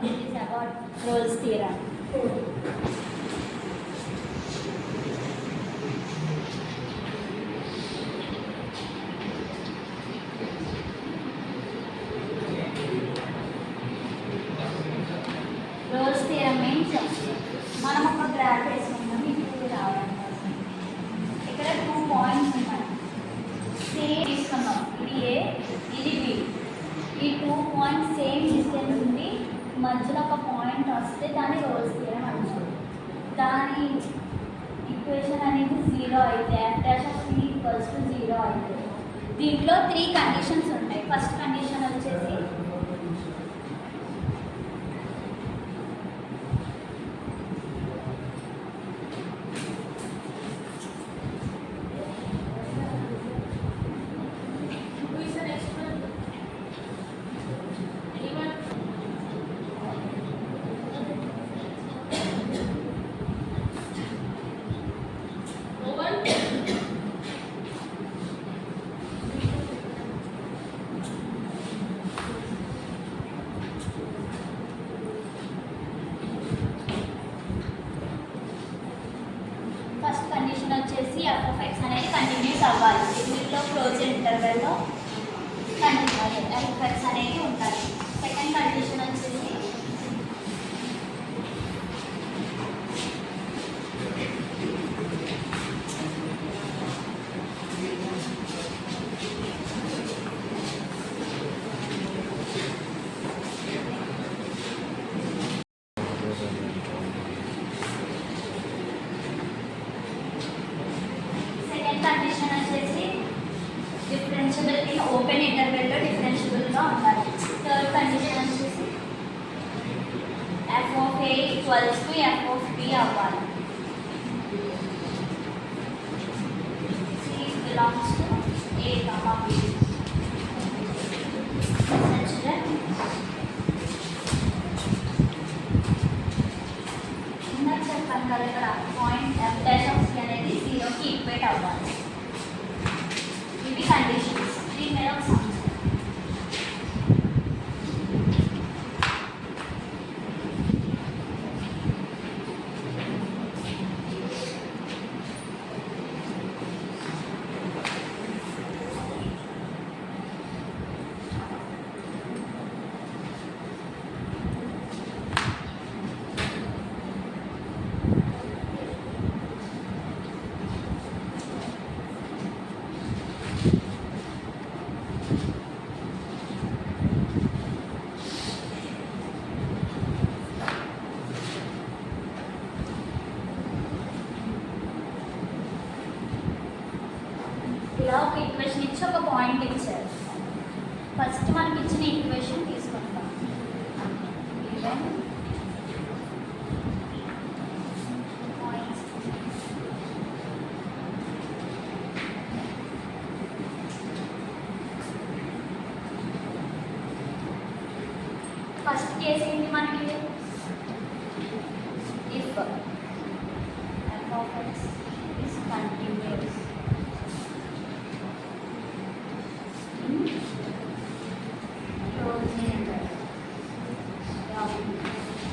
It is about Rolle's theorem. Rolle's theorem means మనం ఒక graph వేసుకున్నాం ఇది రావడం కోసం ఇక్కడ 2 పాయింట్స్ ఉన్నాయి సేమ్ తీసుకున్నాం ఇది ఏ ఇది బి ఈ 2 పాయింట్స్ సేమ్ డిస్టెన్స్ ఉంది మధ్యలో ఒక పాయింట్ వస్తే దాన్ని రోల్స్ థియరం అంటారు దాని ఈక్వేషన్ అనేది 0 అయితే f dash of c equals to 0 అయితే దీంట్లో 3 కండిషన్స్ ఉంటాయి ఫస్ట్ కండిషన్ వచ్చేసి కండిషన్ వచ్చేసి f of x అనేది కంటిన్యూస్ అవ్వాలి దీంట్లో క్లోజ్ ఇంటర్వెల్లో f of x అనేది ఉంటుంది సెకండ్ కండిషన్ వచ్చేసి కండిషన్ వచ్చేసి డిఫరెన్షియబిలిటీ ఓపెన్ ఇంటర్వెల్లో డిఫరెన్షియబుల్గా ఉండాలి థర్డ్ కండిషన్ వచ్చేసి f of a equals to f of b అవ్వాలి c belongs to a comma b ఇందాక చెప్పాను కదా ఇక్కడ point f dash of c అనేది 0కి ఈక్వేట్ అవ్వాలి ఇవి కండిషన్స్ దీని మీద ఒక సమస్య ఇలా ఒక ఈక్వేషన్ ఇచ్చి ఒక పాయింట్ ఇచ్చారు ఫస్ట్ మనకి ఇచ్చిన ఈక్వేషన్ తీసుకుంటాం ఫస్ట్ కేసు ఏంటి మనకి if f of x is continuous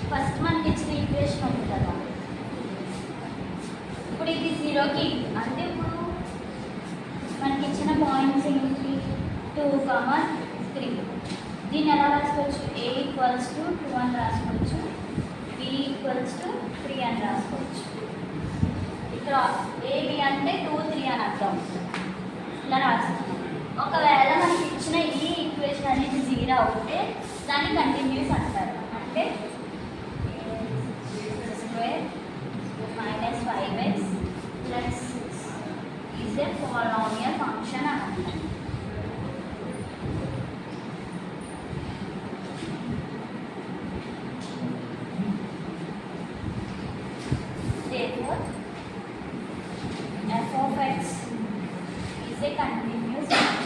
first మనకి ఇచ్చిన ఈక్వేషన్ ఉంది కదా ఇప్పుడు ఇది 0కి అంటే ఇప్పుడు మనకి ఇచ్చిన పాయింట్స్ ఏంటి 2, 3 దీన్ని ఎలా రాసుకోవచ్చు a ఈక్వల్స్ టు 2 అని రాసుకోవచ్చు b ఈక్వల్స్ టు 3 అని రాసుకోవచ్చు ఇక్కడ a b అంటే 2, 3 అని అర్థం ఇలా రాస్తున్నాం ఒకవేళ మనకి ఇచ్చిన ఈ ఈక్వేషన్ అనేది 0 అవుతే దాన్ని కంటిన్యూస్ అంటారు అంటే square minus 5x plus 6 is a polynomial function అని అంటారు therefore f of x is a continuous in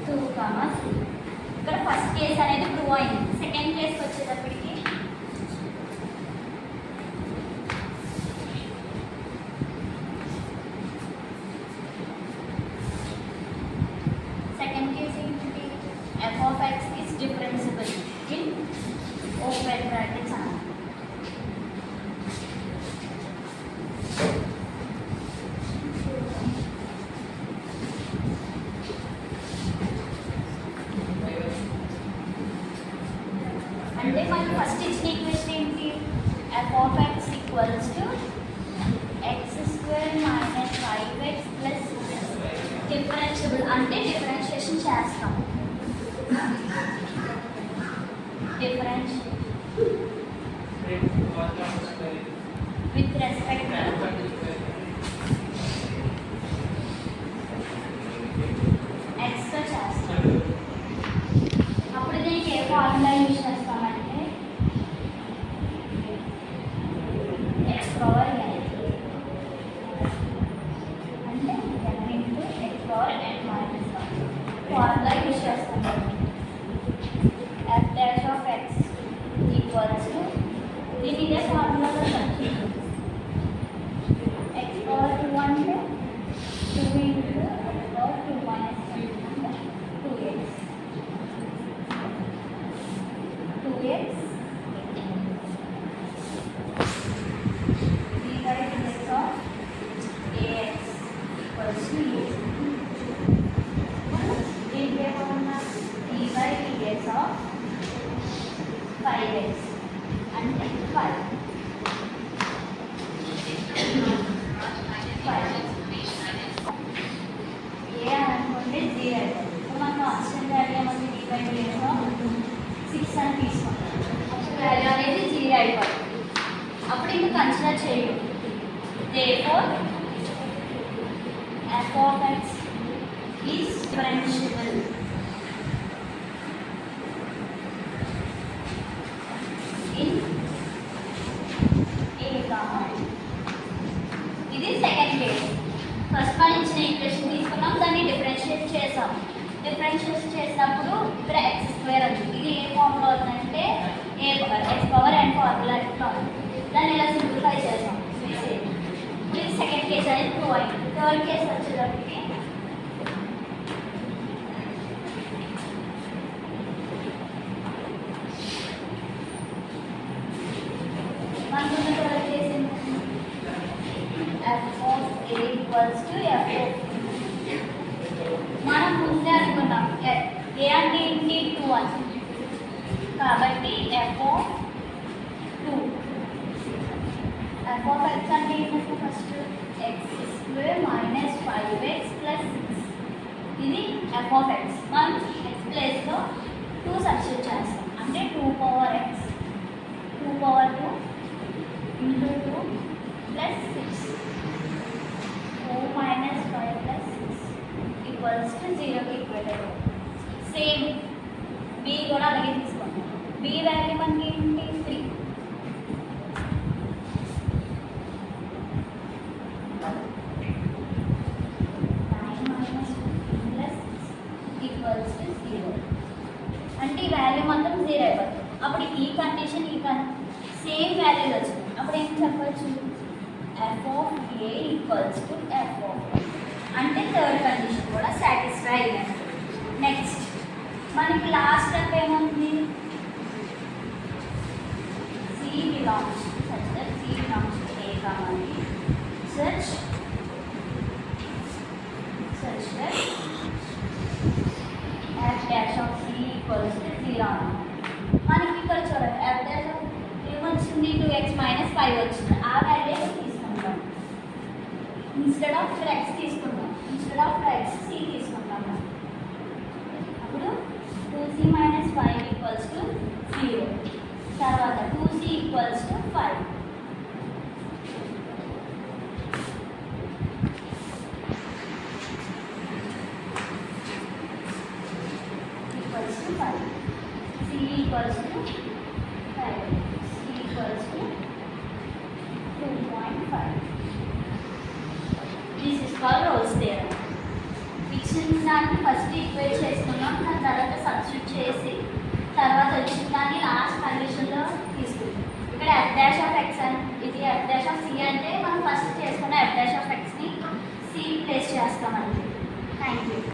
2, 3 ఇక్కడ ఫస్ట్ కేస్ అనేది ప్రూవ్ అయింది సెకండ్ కేస్కి వచ్చేటప్పటికి f of x is differentiable in open brackets అన్నమాట. అంటే మనకి ఫస్ట్ ఇచ్చిన ఈక్వేషన్ ఏంటి? f of x equals to x² minus 5x plus differentiable అంటే డిఫరెన్షియేషన్ చేస్తాం. డిఫరెన్స్ విత్ రెస్పెక్ట్ ఎక్స్తో చేస్తాం. అప్పుడు దీనికి ఏ ఫార్ములా యూజ్ చేస్తామంటే ఎక్స్ పవర్ n అంటే n into X power n minus 1 formula use చేస్తాం. f dash of x equals to దీని ఇదే ఫార్ములాలో సబ్స్టిట్యూట్ ఎక్స్ పవర్ 2 అంటే 2 ఇంటూ ఎక్స్ పవర్ 2 మైనస్ 1 అంటే 2x 2x d by dx of ax equals to a. దీనికి ఏమన్నా d by dx of 5x అంటే 5 ఏ అనుకుంటే 0 ఇప్పుడు మనం కాన్స్టెంట్ వాల్యూ ఏమంటే d by dx of 6 అని తీసుకుంటాం. అప్పుడు వాల్యూ అనేది 0 అయిపోతుంది. అప్పుడు ఇంకా కన్సిడర్ చేయడం. therefore f of x is differentiable in a comma. ఇది సెకండ్ కేస్. ఫస్ట్ మనం ఇచ్చిన ఈక్వేషన్ తీసుకున్నాం, దాన్ని డిఫరెన్షియేట్ చేసాం. డిఫరెన్షియేట్ చేసినప్పుడు ఇక్కడ x² ఉంది. ఇది ఏ ఫార్ములా ఉందంటే x పవర్ n ఫార్ములా ఎట్లా ఉంది. దాన్ని ఇలా సింప్లిఫై చేసాం. ఇది సెకండ్ కేస్ అనేది ప్రూవ్ అయింది. థర్డ్ కేస్ వచ్చేటప్పటికి మనకున్న third case f of a equals to f of మనం ముందే అనుకున్నాం a అంటే ఏంటి 2 అని. కాబట్టి f of 2 f of x అంటే ఏంటంటే first x² minus 5x plus 6 ఇది f of x. మనం x ప్లేస్లో 2 సబ్స్టిట్యూట్ చేస్తాం. అంటే 2 power x 2 power 2 into 2 plus 6 4 minus 5 plus 6 equals to 0కి ఈక్వల్ అవుతుంది. సేమ్ b కూడా అలాగే తీసుకుంటాం. b వాల్యూ మనకి ఏంటి 3 అంటే ఈ వాల్యూ మొత్తం 0 అయిపోతుంది. అప్పుడు ఈ కండిషన్ సేమ్ వాల్యూలు వచ్చింది. అప్పుడు ఏం చెప్పచ్చు? f of a equals to f of అంటే థర్డ్ కండిషన్ కూడా సాటిస్ఫై అయ్యింది. నెక్స్ట్ మనకి లాస్ట్ స్టెప్ ఏముంది? c belongs such that c belongs to a comma b such that f dash of c equals to 0. మనకి ఇక్కడ చూడండి f dash of ఏమొచ్చింది? 2x minus 5 వచ్చింది. ఆ వాల్యూ తీసుకుంటాం. ఇన్స్టెడ్ ఆఫ్ x తీసుకుంటాం. ఇన్స్టెడ్ ఆఫ్ x c తీసుకుంటాం. అప్పుడు 2c మైనస్ 5 ఈక్వల్స్ టు 0. తర్వాత 2c equals to 5. Equals to 5. c equals to 5. c equals to 2.5. This is called Rolle's theorem. ఇచ్చిన దాన్ని ఫస్ట్ ఈక్వేట్ చేసుకున్నాం. దాని తర్వాత సబ్స్టిట్యూట్ చేసి తర్వాత వచ్చిన దాన్ని లాస్ట్ కండిషన్లో తీసుకుంటాం. ఇక్కడ f dash of x అని ఇది f dash of c అంటే మనం ఫస్ట్ చేసుకున్న f dash of xని c ప్లేస్ చేస్తామండి.